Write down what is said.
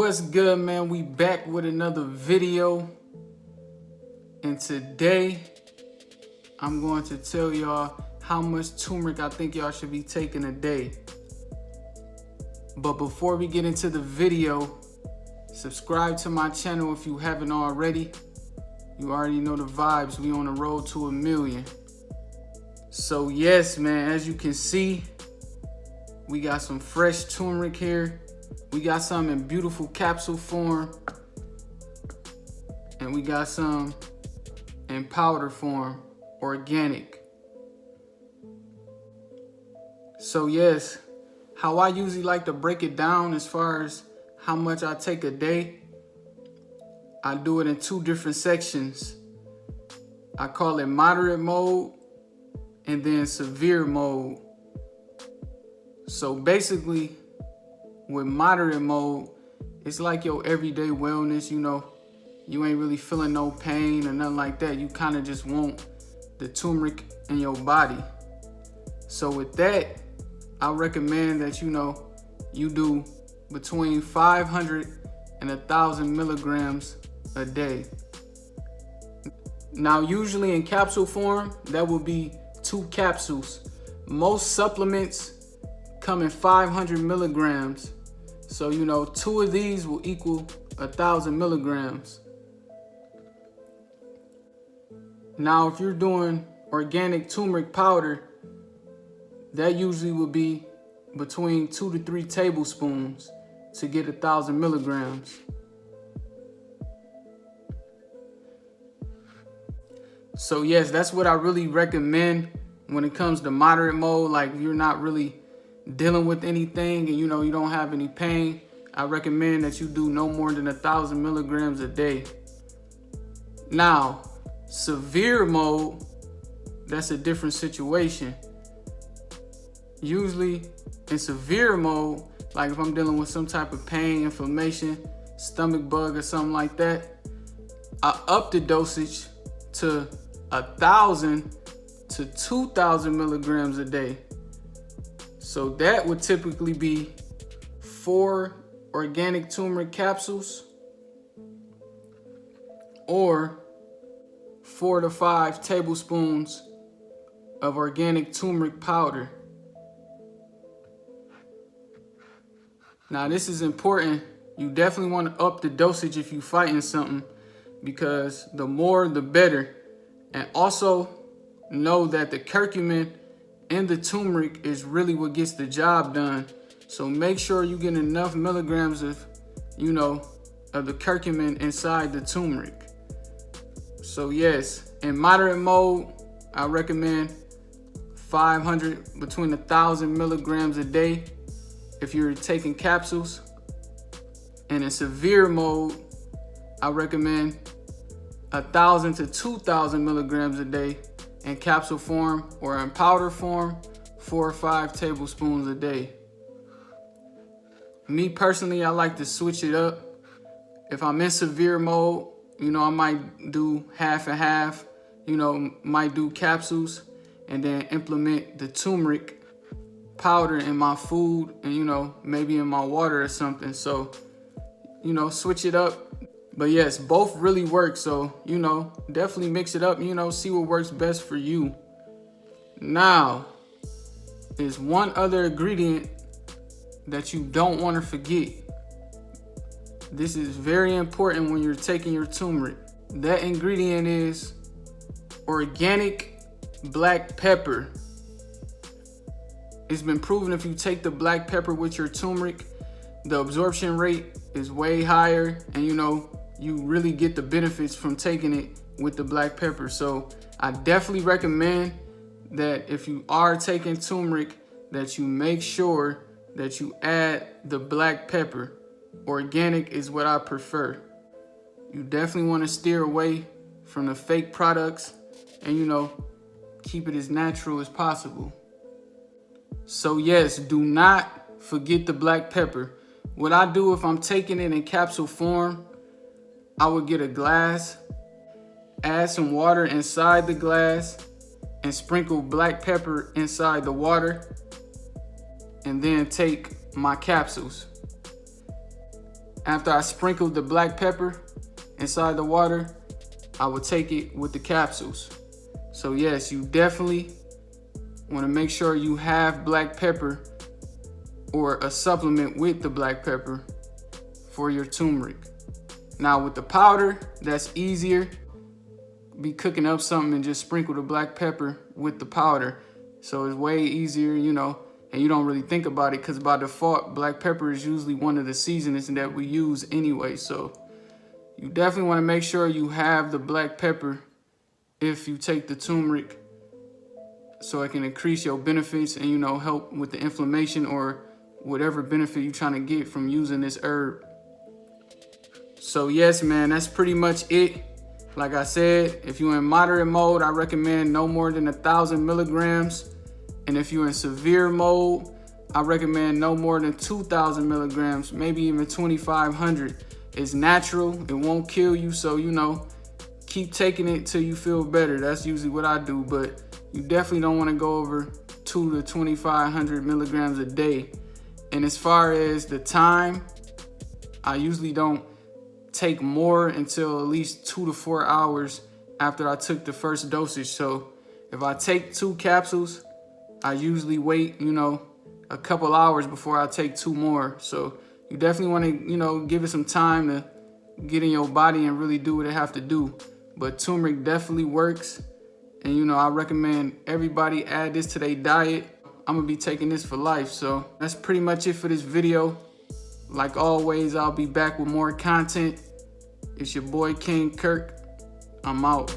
What's good, man? We back with another video, and today I'm going to tell y'all how much turmeric I think y'all should be taking a day. But before we get into the video, subscribe to my channel if you haven't already. You already know the vibes. We on the road to 1 million. So yes, man, as you can see, we got some fresh turmeric here. We got some in beautiful capsule form, and we got some in powder form, organic. So yes, how I usually like to break it down as far as how much I take a day, I do it in 2 different sections. I call it moderate mode and then severe mode. So basically, with moderate mode, it's like your everyday wellness, you know. You ain't really feeling no pain or nothing like that. You kind of just want the turmeric in your body. So with that, I recommend that, you know, you do between 500 and 1,000 milligrams a day. Now, usually in capsule form, that will be 2 capsules. Most supplements come in 500 milligrams. So, you know, 2 of these will equal 1,000 milligrams. Now, if you're doing organic turmeric powder, that usually would be between 2 to 3 tablespoons to get 1,000 milligrams. So yes, that's what I really recommend when it comes to moderate mode. Like, if you're not really dealing with anything and you know you don't have any pain, I recommend that you do no more than 1,000 milligrams a day. Now, severe mode, that's a different situation. Usually in severe mode, like if I'm dealing with some type of pain, inflammation, stomach bug or something like that, I up the dosage to 1,000 to 2,000 milligrams a day. So that would typically be 4 organic turmeric capsules or 4 to 5 tablespoons of organic turmeric powder. Now, this is important. You definitely want to up the dosage if you're fighting something, because the more the better. And also know that the curcumin in the turmeric is really what gets the job done. So make sure you get enough milligrams of, you know, of the curcumin inside the turmeric. So yes, in moderate mode, I recommend 500, between 1,000 milligrams a day if you're taking capsules. And in severe mode, I recommend 1,000 to 2,000 milligrams a day in capsule form, or in powder form, 4 or 5 tablespoons a day. Me personally, I like to switch it up. If I'm in severe mode, you know, I might do half and half, you know, might do capsules and then implement the turmeric powder in my food and, you know, maybe in my water or something. So, you know, switch it up. But yes, both really work. So, you know, definitely mix it up, you know, see what works best for you. Now, there's one other ingredient that you don't want to forget. This is very important when you're taking your turmeric. That ingredient is organic black pepper. It's been proven if you take the black pepper with your turmeric, the absorption rate is way higher, and you know, you really get the benefits from taking it with the black pepper. So I definitely recommend that if you are taking turmeric, that you make sure that you add the black pepper. Organic is what I prefer. You definitely want to steer away from the fake products and, you know, keep it as natural as possible. So yes, do not forget the black pepper. What I do if I'm taking it in capsule form, I would get a glass, add some water inside the glass, and sprinkle black pepper inside the water, and then take my capsules. after I sprinkled the black pepper inside the water, I would take it with the capsules. So yes, you definitely want to make sure you have black pepper or a supplement with the black pepper for your turmeric. Now with the powder, that's easier. Be cooking up something and just sprinkle the black pepper with the powder. So it's way easier, you know, and you don't really think about it because by default, black pepper is usually one of the seasonings that we use anyway. So you definitely want to make sure you have the black pepper if you take the turmeric, so it can increase your benefits and, you know, help with the inflammation or whatever benefit you're trying to get from using this herb. So yes, man, that's pretty much it. Like I said, if you're in moderate mode, I recommend no more than 1,000 milligrams. And if you're in severe mode, I recommend no more than 2,000 milligrams, maybe even 2,500. It's natural, it won't kill you. So, you know, keep taking it till you feel better. That's usually what I do, but you definitely don't want to go over 2 to 2,500 milligrams a day. And as far as the time, I usually don't take more until at least 2 to 4 hours after I took the first dosage. So if I take 2 capsules, I usually wait, you know, a couple hours before I take 2 more. So you definitely want to, you know, give it some time to get in your body and really do what it have to do. But turmeric definitely works. And, you know, I recommend everybody add this to their diet. I'm going to be taking this for life. So that's pretty much it for this video. Like always, I'll be back with more content. It's your boy King Kirk. I'm out.